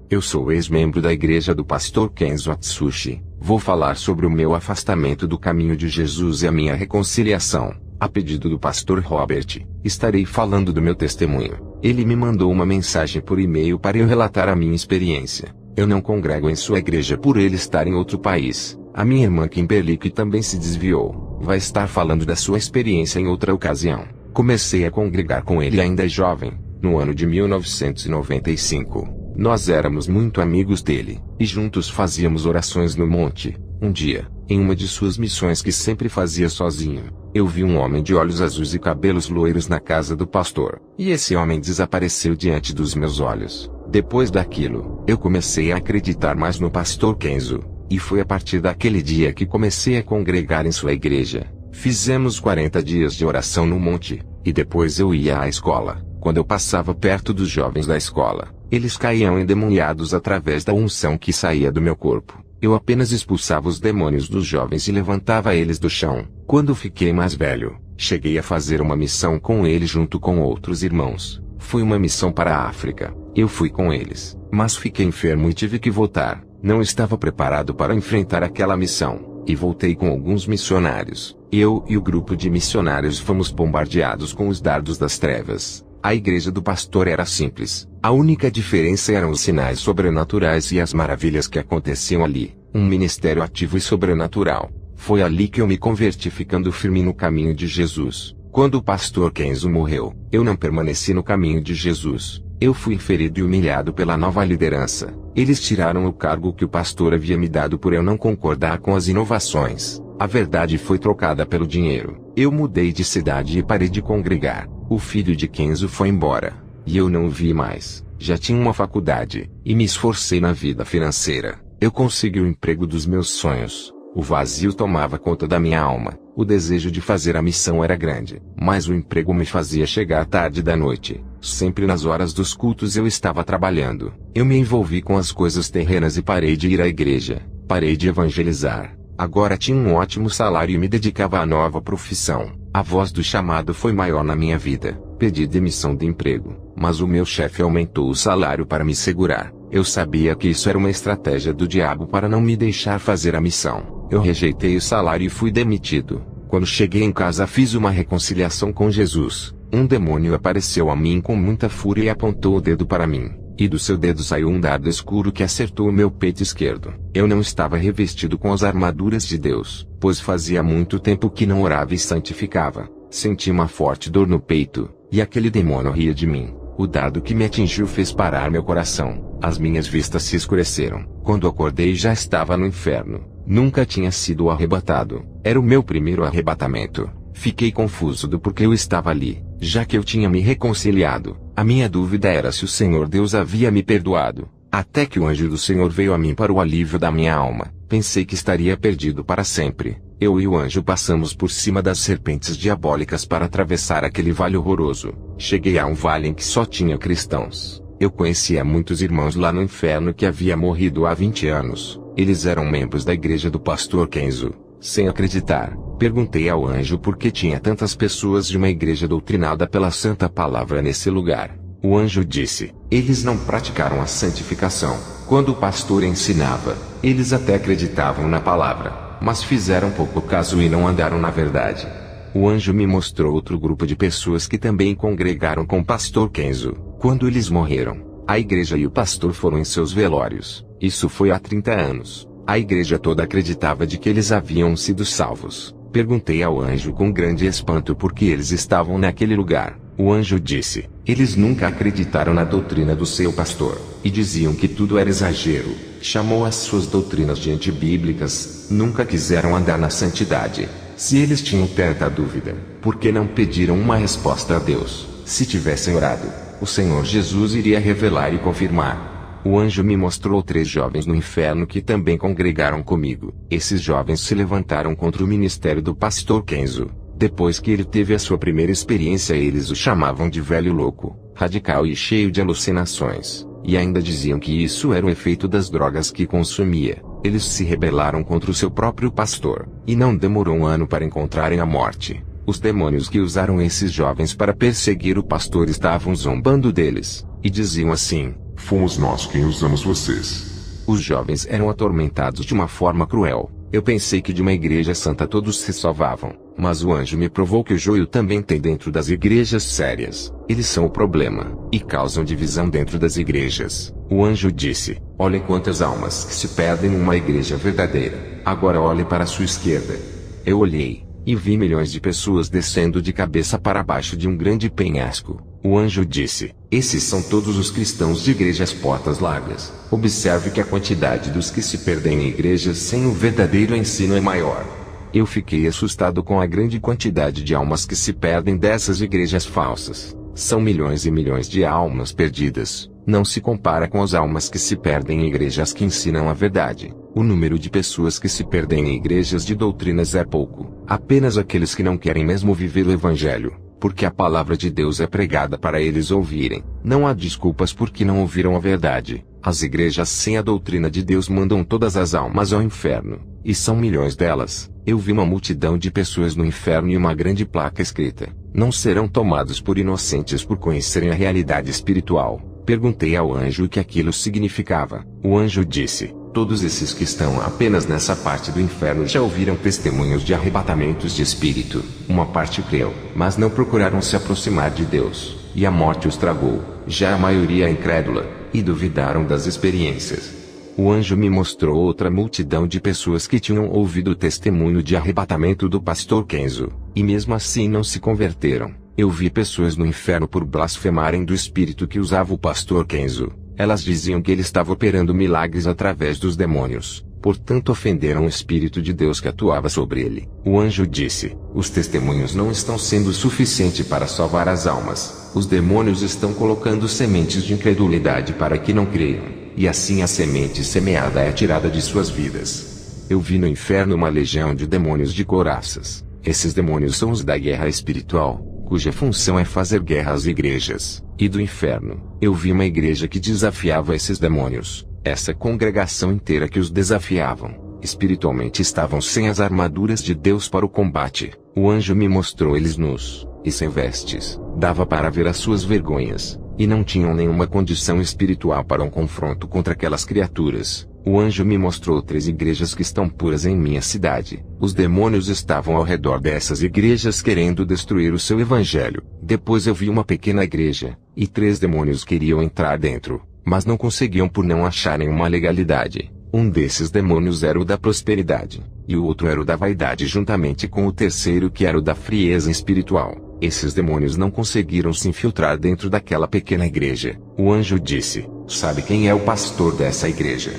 Eu sou ex-membro da igreja do pastor Kenzo Atsushi. Vou falar sobre o meu afastamento do caminho de Jesus e a minha reconciliação. A pedido do pastor Robert, estarei falando do meu testemunho. Ele me mandou uma mensagem por e-mail para eu relatar a minha experiência. Eu não congrego em sua igreja por ele estar em outro país. A minha irmã Kimberly, que também se desviou, vai estar falando da sua experiência em outra ocasião. Comecei a congregar com ele ainda jovem, no ano de 1995. Nós éramos muito amigos dele, e juntos fazíamos orações no monte. Um dia, em uma de suas missões que sempre fazia sozinho, eu vi um homem de olhos azuis e cabelos loiros na casa do pastor. E esse homem desapareceu diante dos meus olhos. Depois daquilo, eu comecei a acreditar mais no pastor Kenzo. E foi a partir daquele dia que comecei a congregar em sua igreja. Fizemos 40 dias de oração no monte, e depois eu ia à escola. Quando eu passava perto dos jovens da escola, eles caíam endemoniados através da unção que saía do meu corpo. Eu apenas expulsava os demônios dos jovens e levantava eles do chão. Quando fiquei mais velho, cheguei a fazer uma missão com eles junto com outros irmãos. Foi uma missão para a África. Eu fui com eles, mas fiquei enfermo e tive que voltar. Não estava preparado para enfrentar aquela missão, e voltei com alguns missionários. Eu e o grupo de missionários fomos bombardeados com os dardos das trevas. A igreja do pastor era simples. A única diferença eram os sinais sobrenaturais e as maravilhas que aconteciam ali. Um ministério ativo e sobrenatural. Foi ali que eu me converti, ficando firme no caminho de Jesus. Quando o pastor Kenzo morreu, eu não permaneci no caminho de Jesus. Eu fui ferido e humilhado pela nova liderança. Eles tiraram o cargo que o pastor havia me dado por eu não concordar com as inovações. A verdade foi trocada pelo dinheiro. Eu mudei de cidade e parei de congregar. O filho de Kenzo foi embora, e eu não o vi mais. Já tinha uma faculdade, e me esforcei na vida financeira. Eu consegui o emprego dos meus sonhos. O vazio tomava conta da minha alma. O desejo de fazer a missão era grande, mas o emprego me fazia chegar tarde da noite. Sempre nas horas dos cultos eu estava trabalhando. Eu me envolvi com as coisas terrenas e parei de ir à igreja. Parei de evangelizar. Agora tinha um ótimo salário e me dedicava à nova profissão. A voz do chamado foi maior na minha vida. Pedi demissão de emprego, mas o meu chefe aumentou o salário para me segurar. Eu sabia que isso era uma estratégia do diabo para não me deixar fazer a missão. Eu rejeitei o salário e fui demitido. Quando cheguei em casa fiz uma reconciliação com Jesus. Um demônio apareceu a mim com muita fúria e apontou o dedo para mim. E do seu dedo saiu um dardo escuro que acertou o meu peito esquerdo. Eu não estava revestido com as armaduras de Deus, pois fazia muito tempo que não orava e santificava. Senti uma forte dor no peito, e aquele demônio ria de mim. O dardo que me atingiu fez parar meu coração. As minhas vistas se escureceram. Quando acordei já estava no inferno. Nunca tinha sido arrebatado. Era o meu primeiro arrebatamento. Fiquei confuso do porquê eu estava ali, já que eu tinha me reconciliado. A minha dúvida era se o Senhor Deus havia me perdoado. Até que o anjo do Senhor veio a mim para o alívio da minha alma. Pensei que estaria perdido para sempre. Eu e o anjo passamos por cima das serpentes diabólicas para atravessar aquele vale horroroso. Cheguei a um vale em que só tinha cristãos. Eu conhecia muitos irmãos lá no inferno que havia morrido há 20 anos. Eles eram membros da igreja do pastor Kenzo. Sem acreditar, perguntei ao anjo por que tinha tantas pessoas de uma igreja doutrinada pela santa palavra nesse lugar. O anjo disse: eles não praticaram a santificação. Quando o pastor ensinava, eles até acreditavam na palavra, mas fizeram pouco caso e não andaram na verdade. O anjo me mostrou outro grupo de pessoas que também congregaram com o pastor Kenzo. Quando eles morreram, a igreja e o pastor foram em seus velórios. Isso foi há 30 anos. A igreja toda acreditava de que eles haviam sido salvos. Perguntei ao anjo com grande espanto por que eles estavam naquele lugar. O anjo disse: eles nunca acreditaram na doutrina do seu pastor, e diziam que tudo era exagero. Chamou as suas doutrinas de antibíblicas. Nunca quiseram andar na santidade. Se eles tinham tanta dúvida, por que não pediram uma resposta a Deus? Se tivessem orado, o Senhor Jesus iria revelar e confirmar. O anjo me mostrou 3 jovens no inferno que também congregaram comigo. Esses jovens se levantaram contra o ministério do pastor Kenzo. Depois que ele teve a sua primeira experiência, eles o chamavam de velho louco, radical e cheio de alucinações. E ainda diziam que isso era o efeito das drogas que consumia. Eles se rebelaram contra o seu próprio pastor, e não demorou um ano para encontrarem a morte. Os demônios que usaram esses jovens para perseguir o pastor estavam zombando deles, e diziam assim: Fomos nós quem usamos vocês. Os jovens eram atormentados de uma forma cruel. Eu pensei que de uma igreja santa todos se salvavam, mas o anjo me provou que o joio também tem dentro das igrejas sérias. Eles são o problema, e causam divisão dentro das igrejas. O anjo disse: olhem quantas almas que se perdem numa igreja verdadeira. Agora olhe para a sua esquerda. Eu olhei, e vi milhões de pessoas descendo de cabeça para baixo de um grande penhasco. O anjo disse: esses são todos os cristãos de igrejas portas largas. Observe que a quantidade dos que se perdem em igrejas sem o verdadeiro ensino é maior. Eu fiquei assustado com a grande quantidade de almas que se perdem dessas igrejas falsas. São milhões e milhões de almas perdidas. Não se compara com as almas que se perdem em igrejas que ensinam a verdade. O número de pessoas que se perdem em igrejas de doutrinas é pouco. Apenas aqueles que não querem mesmo viver o evangelho, porque a palavra de Deus é pregada para eles ouvirem. Não há desculpas porque não ouviram a verdade. As igrejas sem a doutrina de Deus mandam todas as almas ao inferno, e são milhões delas. Eu vi uma multidão de pessoas no inferno e uma grande placa escrita: não serão tomados por inocentes por conhecerem a realidade espiritual. Perguntei ao anjo o que aquilo significava. O anjo disse: todos esses que estão apenas nessa parte do inferno já ouviram testemunhos de arrebatamentos de espírito. Uma parte creu, mas não procuraram se aproximar de Deus, e a morte os tragou. Já a maioria é incrédula, e duvidaram das experiências. O anjo me mostrou outra multidão de pessoas que tinham ouvido o testemunho de arrebatamento do pastor Kenzo, e mesmo assim não se converteram. Eu vi pessoas no inferno por blasfemarem do espírito que usava o pastor Kenzo. Elas diziam que ele estava operando milagres através dos demônios, portanto ofenderam o Espírito de Deus que atuava sobre ele. O anjo disse: os testemunhos não estão sendo suficiente para salvar as almas. Os demônios estão colocando sementes de incredulidade para que não creiam, e assim a semente semeada é tirada de suas vidas. Eu vi no inferno uma legião de demônios de couraças. Esses demônios são os da guerra espiritual, cuja função é fazer guerra às igrejas. E do inferno, eu vi uma igreja que desafiava esses demônios. Essa congregação inteira que os desafiavam, espiritualmente estavam sem as armaduras de Deus para o combate. O anjo me mostrou eles nus, e sem vestes. Dava para ver as suas vergonhas, e não tinham nenhuma condição espiritual para um confronto contra aquelas criaturas. O anjo me mostrou 3 igrejas que estão puras em minha cidade. Os demônios estavam ao redor dessas igrejas querendo destruir o seu evangelho. Depois eu vi uma pequena igreja, e 3 demônios queriam entrar dentro, mas não conseguiam por não acharem uma legalidade. Um desses demônios era o da prosperidade, e o outro era o da vaidade juntamente com o terceiro que era o da frieza espiritual. Esses demônios não conseguiram se infiltrar dentro daquela pequena igreja. O anjo disse: sabe quem é o pastor dessa igreja?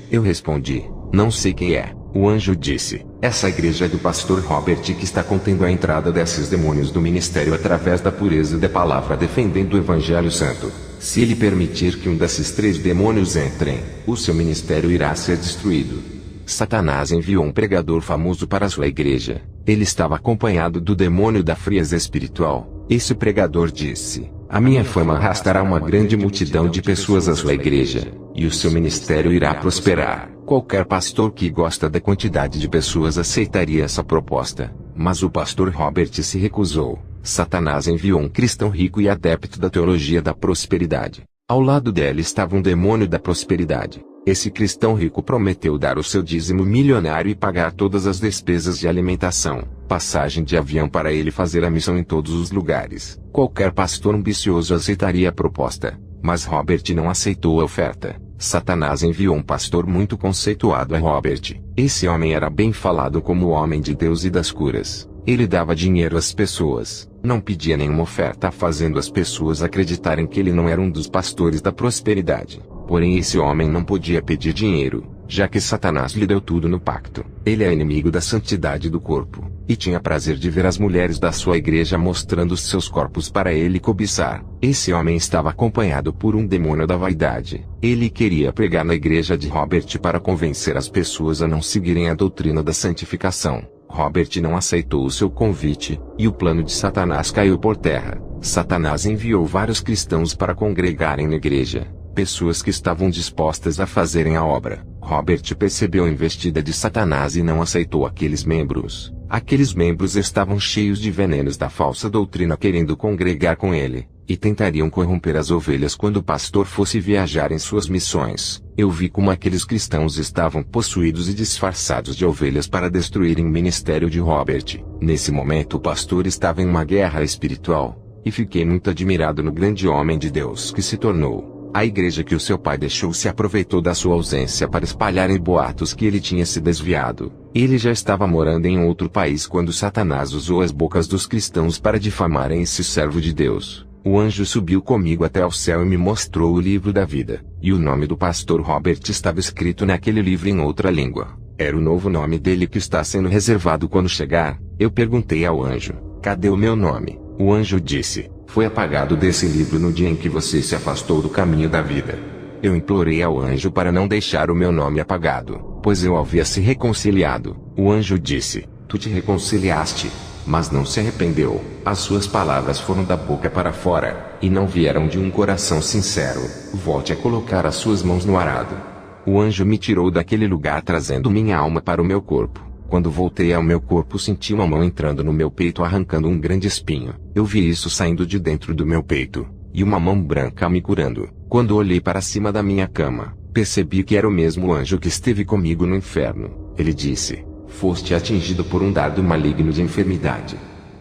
Eu respondi: não sei quem é. O anjo disse: essa igreja é do pastor Robert que está contendo a entrada desses demônios do ministério através da pureza da palavra defendendo o evangelho santo. Se ele permitir que um desses 3 demônios entrem, o seu ministério irá ser destruído. Satanás enviou um pregador famoso para sua igreja. Ele estava acompanhado do demônio da frieza espiritual. Esse pregador disse: a minha fama arrastará uma grande multidão de pessoas à sua igreja, e o seu ministério irá prosperar. Qualquer pastor que gosta da quantidade de pessoas aceitaria essa proposta, mas o pastor Robert se recusou. Satanás enviou um cristão rico e adepto da teologia da prosperidade. Ao lado dele estava um demônio da prosperidade. Esse cristão rico prometeu dar o seu dízimo milionário e pagar todas as despesas de alimentação, passagem de avião para ele fazer a missão em todos os lugares. Qualquer pastor ambicioso aceitaria a proposta, mas Robert não aceitou a oferta. Satanás enviou um pastor muito conceituado a Robert. Esse homem era bem falado como o homem de Deus e das curas. Ele dava dinheiro às pessoas, não pedia nenhuma oferta, fazendo as pessoas acreditarem que ele não era um dos pastores da prosperidade. Porém esse homem não podia pedir dinheiro, já que Satanás lhe deu tudo no pacto. Ele é inimigo da santidade do corpo, e tinha prazer de ver as mulheres da sua igreja mostrando seus corpos para ele cobiçar. Esse homem estava acompanhado por um demônio da vaidade. Ele queria pregar na igreja de Robert para convencer as pessoas a não seguirem a doutrina da santificação. Robert não aceitou o seu convite, e o plano de Satanás caiu por terra. Satanás enviou vários cristãos para congregarem na igreja. pessoas que estavam dispostas a fazerem a obra. Robert percebeu a investida de Satanás e não aceitou aqueles membros. Aqueles membros estavam cheios de venenos da falsa doutrina querendo congregar com ele, e tentariam corromper as ovelhas quando o pastor fosse viajar em suas missões. Eu vi como aqueles cristãos estavam possuídos e disfarçados de ovelhas para destruírem o ministério de Robert. Nesse momento o pastor estava em uma guerra espiritual, e fiquei muito admirado no grande homem de Deus que se tornou. A igreja que o seu pai deixou se aproveitou da sua ausência para espalharem boatos que ele tinha se desviado. Ele já estava morando em outro país quando Satanás usou as bocas dos cristãos para difamarem esse servo de Deus. O anjo subiu comigo até ao céu e me mostrou o livro da vida, e o nome do pastor Robert estava escrito naquele livro em outra língua. Era o novo nome dele que está sendo reservado quando chegar. Eu perguntei ao anjo: cadê o meu nome? O anjo disse: foi apagado desse livro no dia em que você se afastou do caminho da vida. Eu implorei ao anjo para não deixar o meu nome apagado, pois eu havia se reconciliado. O anjo disse: tu te reconciliaste, mas não se arrependeu. As suas palavras foram da boca para fora, e não vieram de um coração sincero. Volte a colocar as suas mãos no arado. O anjo me tirou daquele lugar trazendo minha alma para o meu corpo. Quando voltei ao meu corpo senti uma mão entrando no meu peito arrancando um grande espinho. Eu vi isso saindo de dentro do meu peito, e uma mão branca me curando. Quando olhei para cima da minha cama, percebi que era o mesmo anjo que esteve comigo no inferno. Ele disse: foste atingido por um dardo maligno de enfermidade.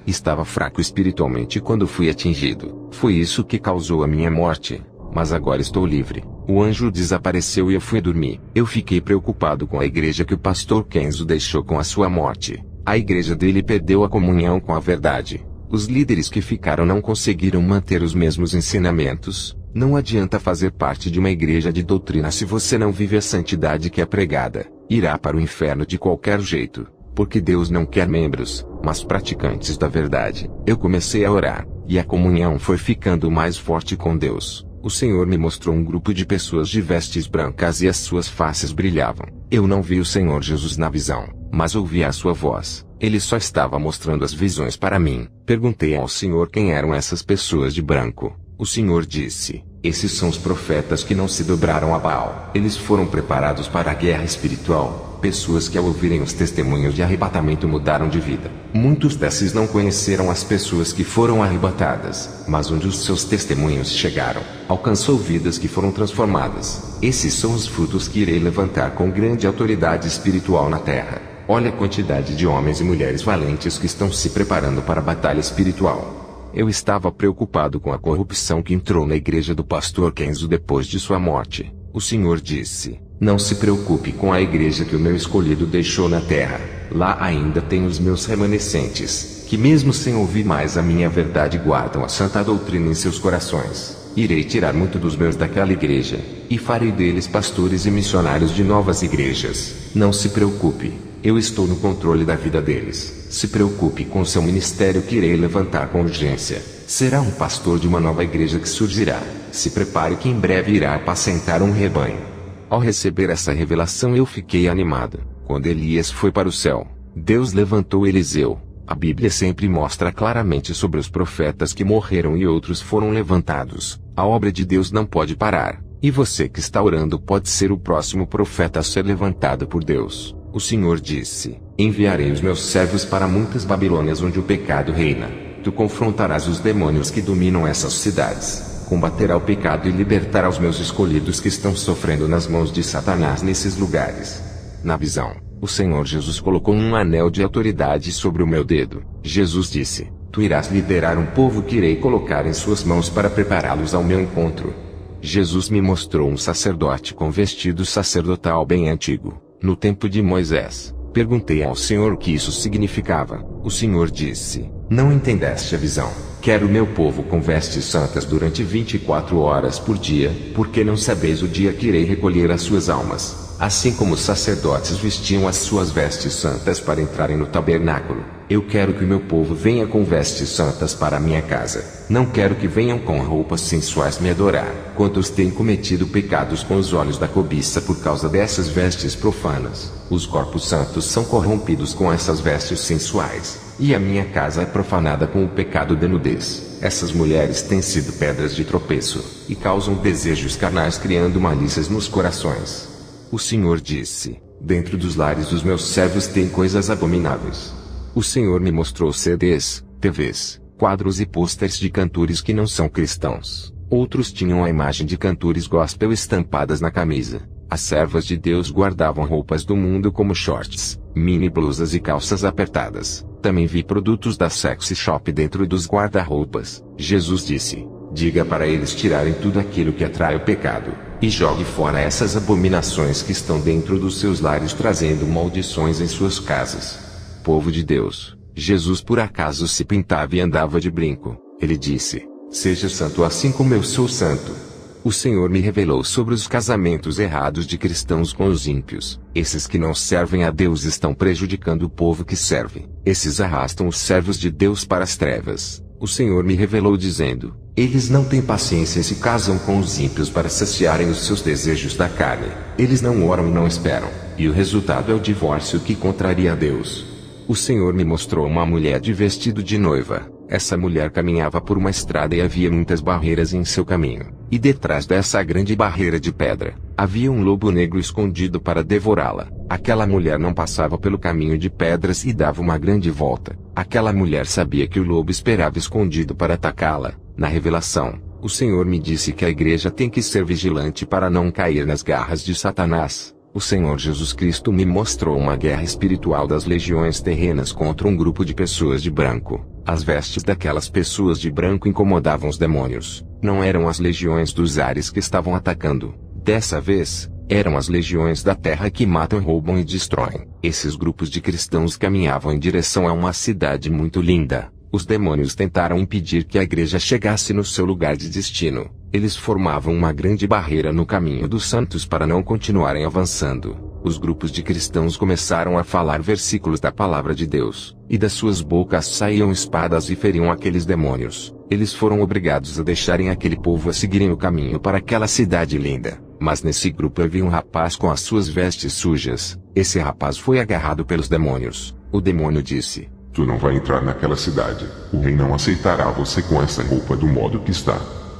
Estava fraco espiritualmente quando fui atingido. Foi isso que causou a minha morte. Mas agora estou livre. O anjo desapareceu e eu fui dormir. Eu fiquei preocupado com a igreja que o pastor Kenzo deixou com a sua morte. A igreja dele perdeu a comunhão com a verdade. Os líderes que ficaram não conseguiram manter os mesmos ensinamentos. Não adianta fazer parte de uma igreja de doutrina se você não vive a santidade que é pregada. Irá para o inferno de qualquer jeito. Porque Deus não quer membros, mas praticantes da verdade. Eu comecei a orar, e a comunhão foi ficando mais forte com Deus. O Senhor me mostrou um grupo de pessoas de vestes brancas e as suas faces brilhavam. Eu não vi o Senhor Jesus na visão, mas ouvi a sua voz. Ele só estava mostrando as visões para mim. Perguntei ao Senhor quem eram essas pessoas de branco. O Senhor disse: esses são os profetas que não se dobraram a Baal. Eles foram preparados para a guerra espiritual. Pessoas que ao ouvirem os testemunhos de arrebatamento mudaram de vida. Muitos desses não conheceram as pessoas que foram arrebatadas, mas onde os seus testemunhos chegaram, alcançou vidas que foram transformadas. Esses são os frutos que irei levantar com grande autoridade espiritual na terra. Olha a quantidade de homens e mulheres valentes que estão se preparando para a batalha espiritual. Eu estava preocupado com a corrupção que entrou na igreja do pastor Kenzo depois de sua morte. O Senhor disse: não se preocupe com a igreja que o meu escolhido deixou na terra. Lá ainda tem os meus remanescentes, que mesmo sem ouvir mais a minha verdade guardam a santa doutrina em seus corações. Irei tirar muito dos meus daquela igreja, e farei deles pastores e missionários de novas igrejas. Não se preocupe, eu estou no controle da vida deles. Se preocupe com seu ministério que irei levantar com urgência. Será um pastor de uma nova igreja que surgirá. Se prepare que em breve irá apacentar um rebanho. Ao receber essa revelação eu fiquei animado. Quando Elias foi para o céu, Deus levantou Eliseu. A Bíblia sempre mostra claramente sobre os profetas que morreram e outros foram levantados. A obra de Deus não pode parar. E você que está orando pode ser o próximo profeta a ser levantado por Deus. O Senhor disse: enviarei os meus servos para muitas Babilônias onde o pecado reina. Tu confrontarás os demônios que dominam essas cidades. Combaterá o pecado e libertará os meus escolhidos que estão sofrendo nas mãos de Satanás nesses lugares. Na visão, o Senhor Jesus colocou um anel de autoridade sobre o meu dedo. Jesus disse: tu irás liderar um povo que irei colocar em suas mãos para prepará-los ao meu encontro. Jesus me mostrou um sacerdote com vestido sacerdotal bem antigo, no tempo de Moisés. Perguntei ao Senhor o que isso significava. O Senhor disse: não entendeste a visão. Quero o meu povo com vestes santas durante 24 horas por dia, porque não sabeis o dia que irei recolher as suas almas. Assim como os sacerdotes vestiam as suas vestes santas para entrarem no tabernáculo, eu quero que o meu povo venha com vestes santas para a minha casa. Não quero que venham com roupas sensuais me adorar. Quantos têm cometido pecados com os olhos da cobiça por causa dessas vestes profanas? Os corpos santos são corrompidos com essas vestes sensuais, e a minha casa é profanada com o pecado de nudez. Essas mulheres têm sido pedras de tropeço, e causam desejos carnais criando malícias nos corações. O Senhor disse: dentro dos lares dos meus servos tem coisas abomináveis. O Senhor me mostrou CDs, TVs, quadros e pôsteres de cantores que não são cristãos. Outros tinham a imagem de cantores gospel estampadas na camisa. As servas de Deus guardavam roupas do mundo como shorts, mini blusas e calças apertadas. Também vi produtos da sexy shop dentro dos guarda-roupas. Jesus disse: diga para eles tirarem tudo aquilo que atrai o pecado, e jogue fora essas abominações que estão dentro dos seus lares trazendo maldições em suas casas. Povo de Deus, Jesus por acaso se pintava e andava de brinco. Ele disse: seja santo assim como eu sou santo. O Senhor me revelou sobre os casamentos errados de cristãos com os ímpios. Esses que não servem a Deus estão prejudicando o povo que serve. Esses arrastam os servos de Deus para as trevas. O Senhor me revelou dizendo: eles não têm paciência e se casam com os ímpios para saciarem os seus desejos da carne. Eles não oram e não esperam. E o resultado é o divórcio que contraria a Deus. O Senhor me mostrou uma mulher de vestido de noiva. Essa mulher caminhava por uma estrada e havia muitas barreiras em seu caminho. E detrás dessa grande barreira de pedra, havia um lobo negro escondido para devorá-la. Aquela mulher não passava pelo caminho de pedras e dava uma grande volta. Aquela mulher sabia que o lobo esperava escondido para atacá-la. Na revelação, o Senhor me disse que a igreja tem que ser vigilante para não cair nas garras de Satanás. O Senhor Jesus Cristo me mostrou uma guerra espiritual das legiões terrenas contra um grupo de pessoas de branco. As vestes daquelas pessoas de branco incomodavam os demônios. Não eram as legiões dos ares que estavam atacando. Dessa vez, eram as legiões da terra que matam, roubam e destroem. Esses grupos de cristãos caminhavam em direção a uma cidade muito linda. Os demônios tentaram impedir que a igreja chegasse no seu lugar de destino. Eles formavam uma grande barreira no caminho dos santos para não continuarem avançando. Os grupos de cristãos começaram a falar versículos da palavra de Deus, e das suas bocas saíam espadas e feriam aqueles demônios. Eles foram obrigados a deixarem aquele povo a seguirem o caminho para aquela cidade linda. Mas nesse grupo havia um rapaz com as suas vestes sujas. Esse rapaz foi agarrado pelos demônios. O demônio disse: tu não vai entrar naquela cidade. O rei não aceitará você com essa roupa do modo que está.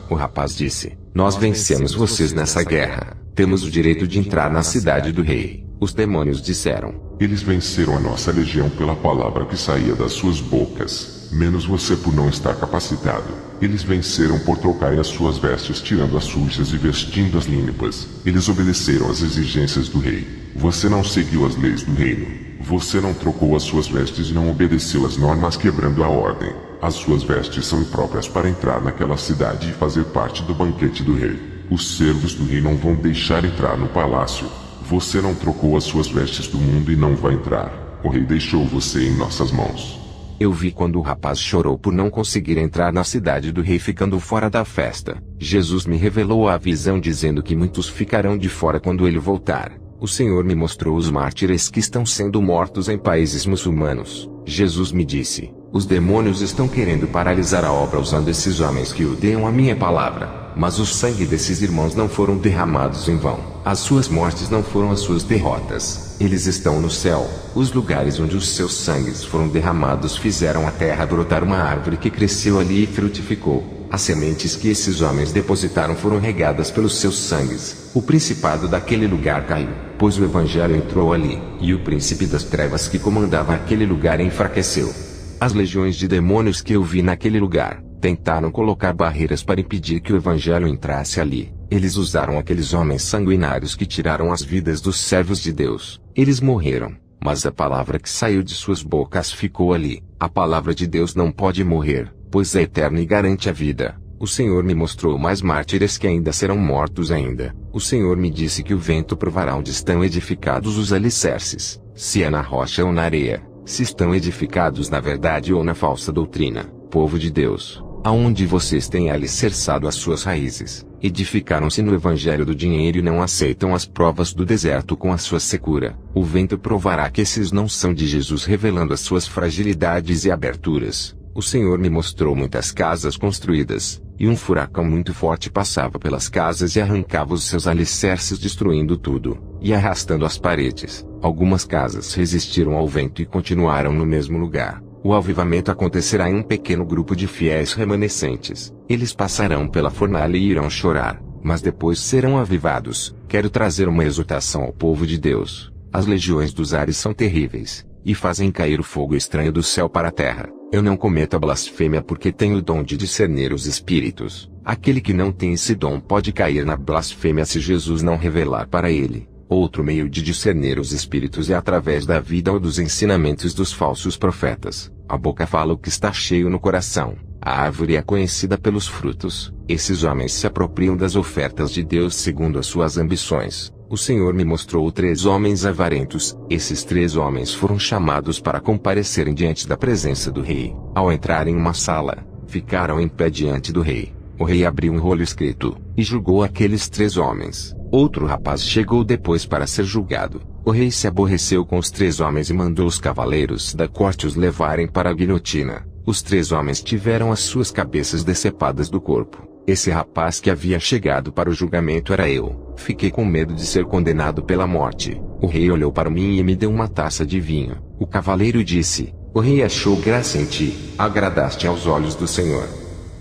O rapaz disse: nós vencemos vocês nessa guerra. Temos o direito de entrar na cidade do rei. Os demônios disseram: eles venceram a nossa legião pela palavra que saía das suas bocas, menos você por não estar capacitado. Eles venceram por trocarem as suas vestes tirando as sujas e vestindo as limpas. Eles obedeceram às exigências do rei. Você não seguiu as leis do reino. Você não trocou as suas vestes e não obedeceu às normas quebrando a ordem. As suas vestes são impróprias para entrar naquela cidade e fazer parte do banquete do rei. Os servos do rei não vão deixar entrar no palácio. Você não trocou as suas vestes do mundo e não vai entrar. O rei deixou você em nossas mãos. Eu vi quando o rapaz chorou por não conseguir entrar na cidade do rei ficando fora da festa. Jesus me revelou a visão dizendo que muitos ficarão de fora quando ele voltar. O Senhor me mostrou os mártires que estão sendo mortos em países muçulmanos. Jesus me disse: os demônios estão querendo paralisar a obra usando esses homens que odeiam a minha palavra. Mas o sangue desses irmãos não foram derramados em vão. As suas mortes não foram as suas derrotas. Eles estão no céu. Os lugares onde os seus sangues foram derramados fizeram a terra brotar uma árvore que cresceu ali e frutificou. As sementes que esses homens depositaram foram regadas pelos seus sangues. O principado daquele lugar caiu, pois o evangelho entrou ali, e o príncipe das trevas que comandava aquele lugar enfraqueceu. As legiões de demônios que eu vi naquele lugar tentaram colocar barreiras para impedir que o evangelho entrasse ali. Eles usaram aqueles homens sanguinários que tiraram as vidas dos servos de Deus. Eles morreram, mas a palavra que saiu de suas bocas ficou ali. A palavra de Deus não pode morrer, pois é eterna e garante a vida. O Senhor me mostrou mais mártires que ainda serão mortos ainda. O Senhor me disse que o vento provará onde estão edificados os alicerces, se é na rocha ou na areia, se estão edificados na verdade ou na falsa doutrina. Povo de Deus, aonde vocês têm alicerçado as suas raízes, edificaram-se no evangelho do dinheiro e não aceitam as provas do deserto com a sua secura. O vento provará que esses não são de Jesus, revelando as suas fragilidades e aberturas. O Senhor me mostrou muitas casas construídas, e um furacão muito forte passava pelas casas e arrancava os seus alicerces, destruindo tudo, e arrastando as paredes. Algumas casas resistiram ao vento e continuaram no mesmo lugar. O avivamento acontecerá em um pequeno grupo de fiéis remanescentes. Eles passarão pela fornalha e irão chorar, mas depois serão avivados. Quero trazer uma exortação ao povo de Deus. As legiões dos ares são terríveis, e fazem cair o fogo estranho do céu para a terra. Eu não cometo a blasfêmia porque tenho o dom de discernir os espíritos. Aquele que não tem esse dom pode cair na blasfêmia se Jesus não revelar para ele. Outro meio de discernir os espíritos é através da vida ou dos ensinamentos dos falsos profetas. A boca fala o que está cheio no coração. A árvore é conhecida pelos frutos. Esses homens se apropriam das ofertas de Deus segundo as suas ambições. O Senhor me mostrou 3 homens avarentos. Esses 3 homens foram chamados para comparecerem diante da presença do rei. Ao entrar em uma sala, ficaram em pé diante do rei. O rei abriu um rolo escrito, e julgou aqueles 3 homens. Outro rapaz chegou depois para ser julgado. O rei se aborreceu com os 3 homens e mandou os cavaleiros da corte os levarem para a guilhotina. Os 3 homens tiveram as suas cabeças decepadas do corpo. Esse rapaz que havia chegado para o julgamento era eu. Fiquei com medo de ser condenado pela morte. O rei olhou para mim e me deu uma taça de vinho. O cavaleiro disse: o rei achou graça em ti, agradaste aos olhos do Senhor.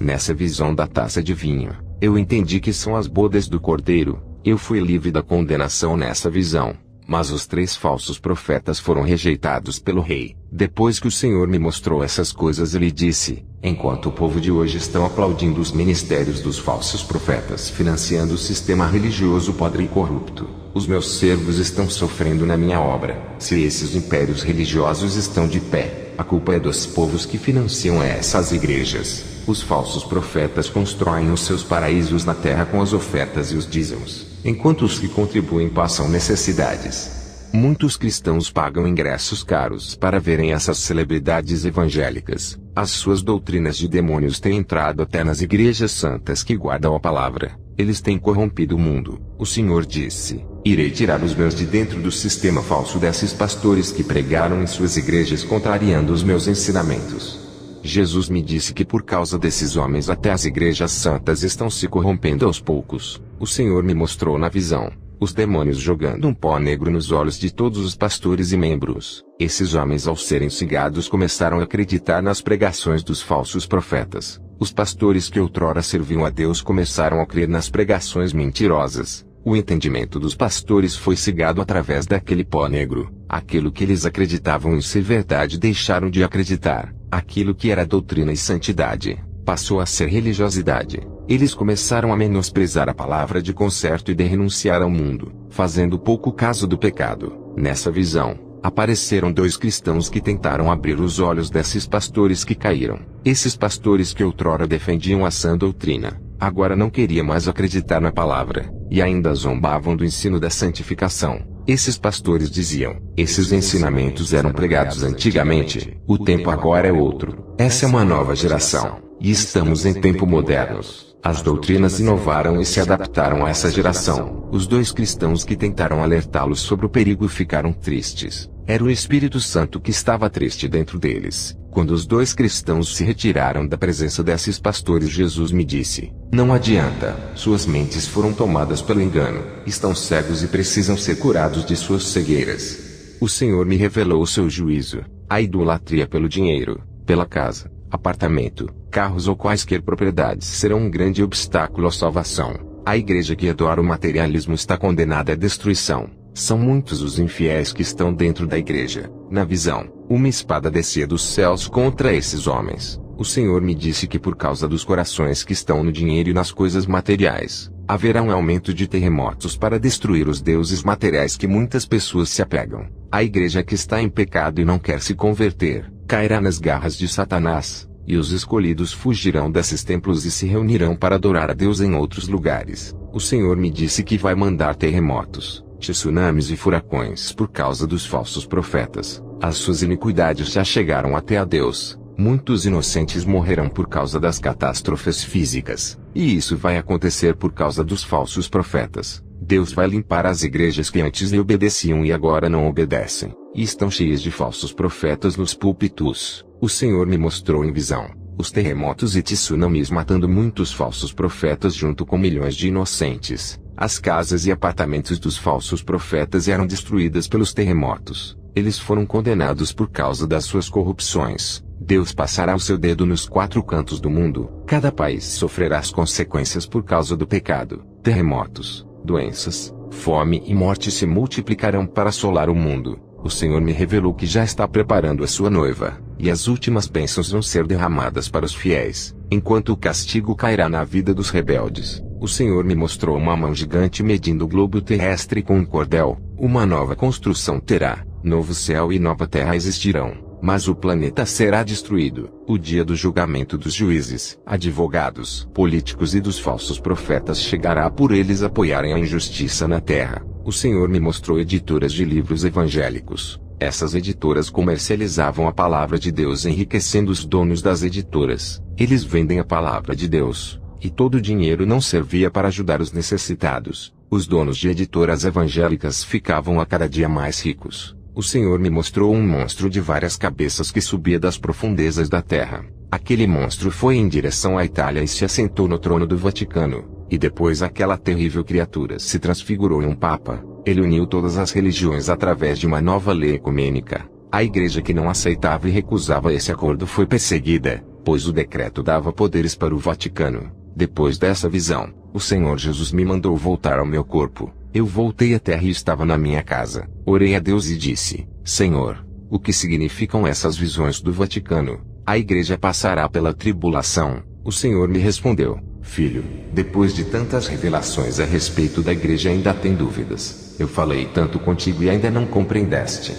Nessa visão da taça de vinho, eu entendi que são as bodas do cordeiro. Eu fui livre da condenação nessa visão. Mas os 3 falsos profetas foram rejeitados pelo rei. Depois que o Senhor me mostrou essas coisas, ele disse: enquanto o povo de hoje estão aplaudindo os ministérios dos falsos profetas, financiando o sistema religioso podre e corrupto, os meus servos estão sofrendo na minha obra. Se esses impérios religiosos estão de pé, a culpa é dos povos que financiam essas igrejas. Os falsos profetas constroem os seus paraísos na terra com as ofertas e os dízimos, enquanto os que contribuem passam necessidades. Muitos cristãos pagam ingressos caros para verem essas celebridades evangélicas. As suas doutrinas de demônios têm entrado até nas igrejas santas que guardam a palavra. Eles têm corrompido o mundo. O Senhor disse: irei tirar os meus de dentro do sistema falso desses pastores que pregaram em suas igrejas contrariando os meus ensinamentos. Jesus me disse que por causa desses homens até as igrejas santas estão se corrompendo aos poucos. O Senhor me mostrou na visão os demônios jogando um pó negro nos olhos de todos os pastores e membros. Esses homens, ao serem cigados, começaram a acreditar nas pregações dos falsos profetas. Os pastores que outrora serviam a Deus começaram a crer nas pregações mentirosas. O entendimento dos pastores foi cegado através daquele pó negro. Aquilo que eles acreditavam em ser verdade deixaram de acreditar. Aquilo que era doutrina e santidade passou a ser religiosidade. Eles começaram a menosprezar a palavra de conserto e de renunciar ao mundo, fazendo pouco caso do pecado. Nessa visão, apareceram 2 cristãos que tentaram abrir os olhos desses pastores que caíram. Esses pastores que outrora defendiam a sã doutrina, agora não queriam mais acreditar na palavra, e ainda zombavam do ensino da santificação. Esses pastores diziam: esses ensinamentos eram pregados antigamente, o tempo agora é outro. Essa é uma nova geração, e estamos em tempo modernos. As doutrinas inovaram e se adaptaram a essa geração. Os 2 cristãos que tentaram alertá-los sobre o perigo ficaram tristes. Era o Espírito Santo que estava triste dentro deles. Quando os 2 cristãos se retiraram da presença desses pastores, Jesus me disse: não adianta, suas mentes foram tomadas pelo engano, estão cegos e precisam ser curados de suas cegueiras. O Senhor me revelou o seu juízo: a idolatria pelo dinheiro, pela casa, apartamento, carros ou quaisquer propriedades serão um grande obstáculo à salvação. A igreja que adora o materialismo está condenada à destruição. São muitos os infiéis que estão dentro da igreja. Na visão, uma espada descia dos céus contra esses homens. O Senhor me disse que por causa dos corações que estão no dinheiro e nas coisas materiais, haverá um aumento de terremotos para destruir os deuses materiais que muitas pessoas se apegam. A igreja que está em pecado e não quer se converter, cairá nas garras de Satanás, e os escolhidos fugirão desses templos e se reunirão para adorar a Deus em outros lugares. O Senhor me disse que vai mandar terremotos, tsunamis e furacões por causa dos falsos profetas. As suas iniquidades já chegaram até a Deus. Muitos inocentes morrerão por causa das catástrofes físicas. E isso vai acontecer por causa dos falsos profetas. Deus vai limpar as igrejas que antes lhe obedeciam e agora não obedecem, e estão cheias de falsos profetas nos púlpitos. O Senhor me mostrou em visão os terremotos e tsunamis matando muitos falsos profetas junto com milhões de inocentes. As casas e apartamentos dos falsos profetas eram destruídas pelos terremotos. Eles foram condenados por causa das suas corrupções. Deus passará o seu dedo nos 4 cantos do mundo. Cada país sofrerá as consequências por causa do pecado. Terremotos, doenças, fome e morte se multiplicarão para assolar o mundo. O Senhor me revelou que já está preparando a sua noiva, e as últimas bênçãos vão ser derramadas para os fiéis, enquanto o castigo cairá na vida dos rebeldes. O Senhor me mostrou uma mão gigante medindo o globo terrestre com um cordel. Uma nova construção terá, novo céu e nova terra existirão, mas o planeta será destruído. O dia do julgamento dos juízes, advogados, políticos e dos falsos profetas chegará por eles apoiarem a injustiça na terra. O Senhor me mostrou editoras de livros evangélicos. Essas editoras comercializavam a palavra de Deus, enriquecendo os donos das editoras. Eles vendem a palavra de Deus, e todo o dinheiro não servia para ajudar os necessitados. Os donos de editoras evangélicas ficavam a cada dia mais ricos. O Senhor me mostrou um monstro de várias cabeças que subia das profundezas da terra. Aquele monstro foi em direção à Itália e se assentou no trono do Vaticano. E depois aquela terrível criatura se transfigurou em um papa. Ele uniu todas as religiões através de uma nova lei ecumênica. A igreja que não aceitava e recusava esse acordo foi perseguida, pois o decreto dava poderes para o Vaticano. Depois dessa visão, o Senhor Jesus me mandou voltar ao meu corpo. Eu voltei à terra e estava na minha casa. Orei a Deus e disse: Senhor, o que significam essas visões do Vaticano? A igreja passará pela tribulação. O Senhor me respondeu: Filho, depois de tantas revelações a respeito da igreja ainda tem dúvidas. Eu falei tanto contigo e ainda não compreendeste.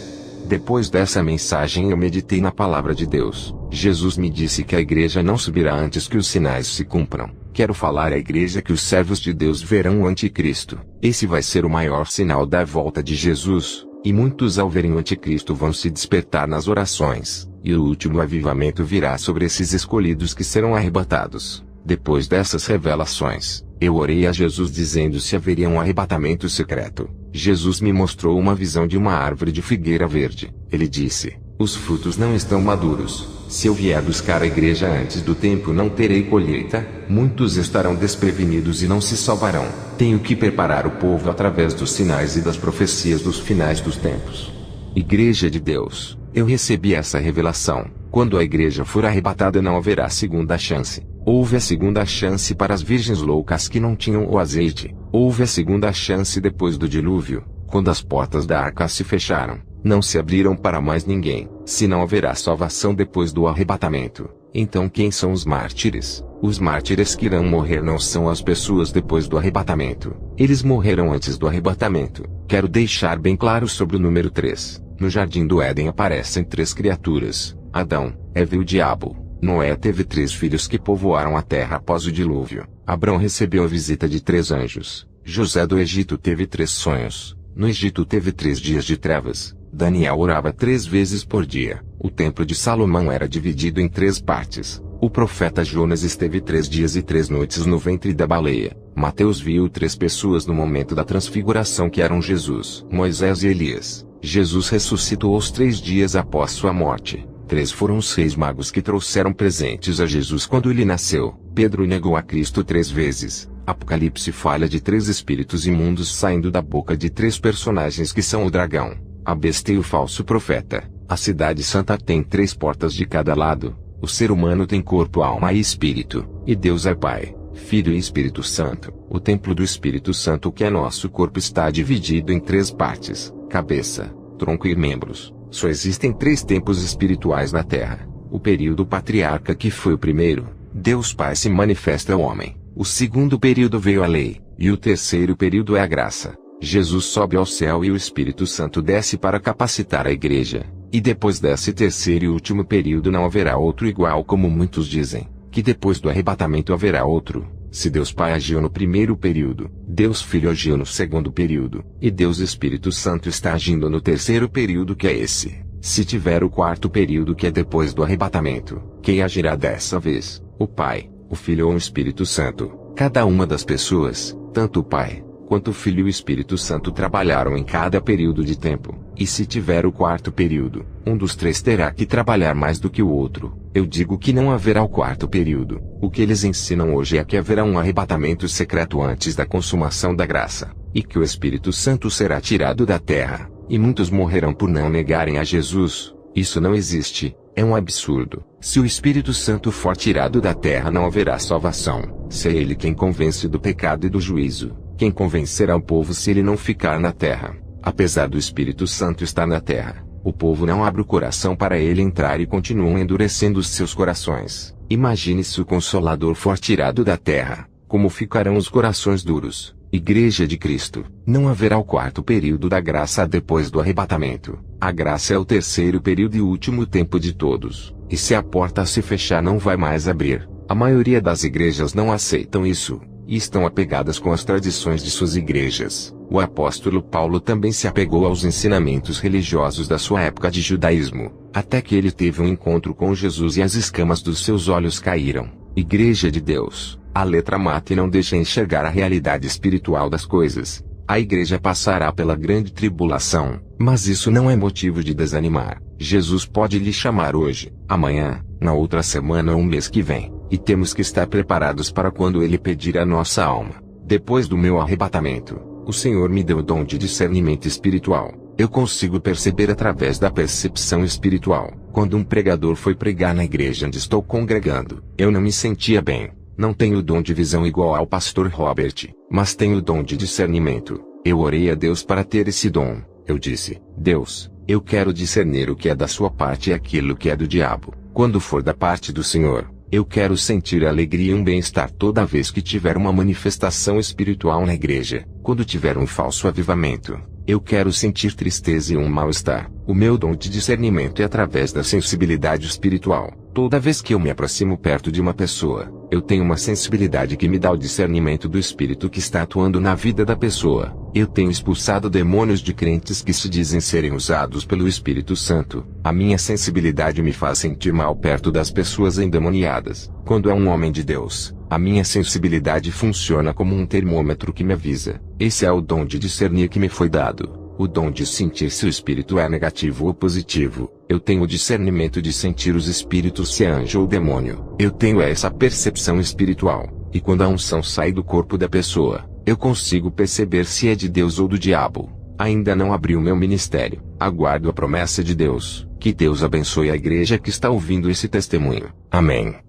Depois dessa mensagem eu meditei na palavra de Deus. Jesus me disse que a igreja não subirá antes que os sinais se cumpram. Quero falar à igreja que os servos de Deus verão o anticristo. Esse vai ser o maior sinal da volta de Jesus, e muitos ao verem o anticristo vão se despertar nas orações, e o último avivamento virá sobre esses escolhidos que serão arrebatados. Depois dessas revelações, eu orei a Jesus dizendo se haveria um arrebatamento secreto. Jesus me mostrou uma visão de uma árvore de figueira verde. Ele disse: os frutos não estão maduros. Se eu vier buscar a igreja antes do tempo, não terei colheita. Muitos estarão desprevenidos e não se salvarão. Tenho que preparar o povo através dos sinais e das profecias dos finais dos tempos. Igreja de Deus, eu recebi essa revelação. Quando a igreja for arrebatada, não haverá segunda chance. Houve a segunda chance para as virgens loucas que não tinham o azeite. Houve a segunda chance depois do dilúvio, quando as portas da arca se fecharam. Não se abriram para mais ninguém. Se não haverá salvação depois do arrebatamento, então quem são os mártires? Os mártires que irão morrer não são as pessoas depois do arrebatamento. Eles morrerão antes do arrebatamento. Quero deixar bem claro sobre o número 3. No jardim do Éden aparecem 3 criaturas: Adão, Eva e o diabo. Noé teve 3 filhos que povoaram a terra após o dilúvio. Abrão recebeu a visita de 3 anjos. José do Egito teve 3 sonhos. No Egito teve 3 dias de trevas. Daniel orava 3 vezes por dia. O templo de Salomão era dividido em 3 partes. O profeta Jonas esteve 3 dias e 3 noites no ventre da baleia. Mateus viu 3 pessoas no momento da transfiguração que eram Jesus, Moisés e Elias. Jesus ressuscitou aos 3 dias após sua morte. 3 foram os 6 magos que trouxeram presentes a Jesus quando ele nasceu. Pedro negou a Cristo 3 vezes. Apocalipse fala de 3 espíritos imundos saindo da boca de 3 personagens que são o dragão, a besta e o falso profeta. A cidade santa tem 3 portas de cada lado. O ser humano tem corpo, alma e espírito. E Deus é Pai, Filho e Espírito Santo. O templo do Espírito Santo, que é nosso corpo, está dividido em 3 partes: cabeça, tronco e membros. Só existem 3 tempos espirituais na Terra. O período patriarca, que foi o primeiro, Deus Pai se manifesta ao homem. O segundo período veio a lei, e o terceiro período é a graça. Jesus sobe ao céu e o Espírito Santo desce para capacitar a igreja. E depois desse terceiro e último período não haverá outro igual, como muitos dizem, que depois do arrebatamento haverá outro. Se Deus Pai agiu no primeiro período, Deus Filho agiu no segundo período, e Deus Espírito Santo está agindo no terceiro período, que é esse. Se tiver o quarto período, que é depois do arrebatamento, quem agirá dessa vez? O Pai, o Filho ou o Espírito Santo? Cada uma das pessoas, tanto o Pai quanto o Filho e o Espírito Santo, trabalharam em cada período de tempo. E se tiver o quarto período, um dos 3 terá que trabalhar mais do que o outro. Eu digo que não haverá o quarto período. O que eles ensinam hoje é que haverá um arrebatamento secreto antes da consumação da graça, e que o Espírito Santo será tirado da terra, e muitos morrerão por não negarem a Jesus. Isso não existe. É um absurdo. Se o Espírito Santo for tirado da terra, não haverá salvação. Se é ele quem convence do pecado e do juízo, quem convencerá o povo se ele não ficar na terra? Apesar do Espírito Santo estar na terra, o povo não abre o coração para ele entrar e continuam endurecendo os seus corações. Imagine se o Consolador for tirado da terra. Como ficarão os corações duros? Igreja de Cristo. Não haverá o quarto período da graça depois do arrebatamento. A graça é o terceiro período e último tempo de todos. E se a porta se fechar, não vai mais abrir. A maioria das igrejas não aceitam isso, e estão apegadas com as tradições de suas igrejas. O apóstolo Paulo também se apegou aos ensinamentos religiosos da sua época de judaísmo, até que ele teve um encontro com Jesus e as escamas dos seus olhos caíram. Igreja de Deus, a letra mata e não deixa enxergar a realidade espiritual das coisas. A igreja passará pela grande tribulação, mas isso não é motivo de desanimar. Jesus pode lhe chamar hoje, amanhã, na outra semana ou um mês que vem, e temos que estar preparados para quando ele pedir a nossa alma. Depois do meu arrebatamento, o Senhor me deu o dom de discernimento espiritual. Eu consigo perceber através da percepção espiritual. Quando um pregador foi pregar na igreja onde estou congregando, eu não me sentia bem. Não tenho o dom de visão igual ao pastor Robert, mas tenho o dom de discernimento. Eu orei a Deus para ter esse dom. Eu disse: Deus, eu quero discernir o que é da sua parte e aquilo que é do diabo. Quando for da parte do Senhor, eu quero sentir alegria e um bem-estar toda vez que tiver uma manifestação espiritual na igreja. Quando tiver um falso avivamento, eu quero sentir tristeza e um mal-estar. O meu dom de discernimento é através da sensibilidade espiritual. Toda vez que eu me aproximo perto de uma pessoa, eu tenho uma sensibilidade que me dá o discernimento do Espírito que está atuando na vida da pessoa. Eu tenho expulsado demônios de crentes que se dizem serem usados pelo Espírito Santo. A minha sensibilidade me faz sentir mal perto das pessoas endemoniadas. Quando é um homem de Deus, a minha sensibilidade funciona como um termômetro que me avisa. Esse é o dom de discernir que me foi dado. O dom de sentir se o espírito é negativo ou positivo. Eu tenho o discernimento de sentir os espíritos, se é anjo ou demônio. Eu tenho essa percepção espiritual. E quando a unção sai do corpo da pessoa, eu consigo perceber se é de Deus ou do diabo. Ainda não abri o meu ministério. Aguardo a promessa de Deus. Que Deus abençoe a igreja que está ouvindo esse testemunho. Amém.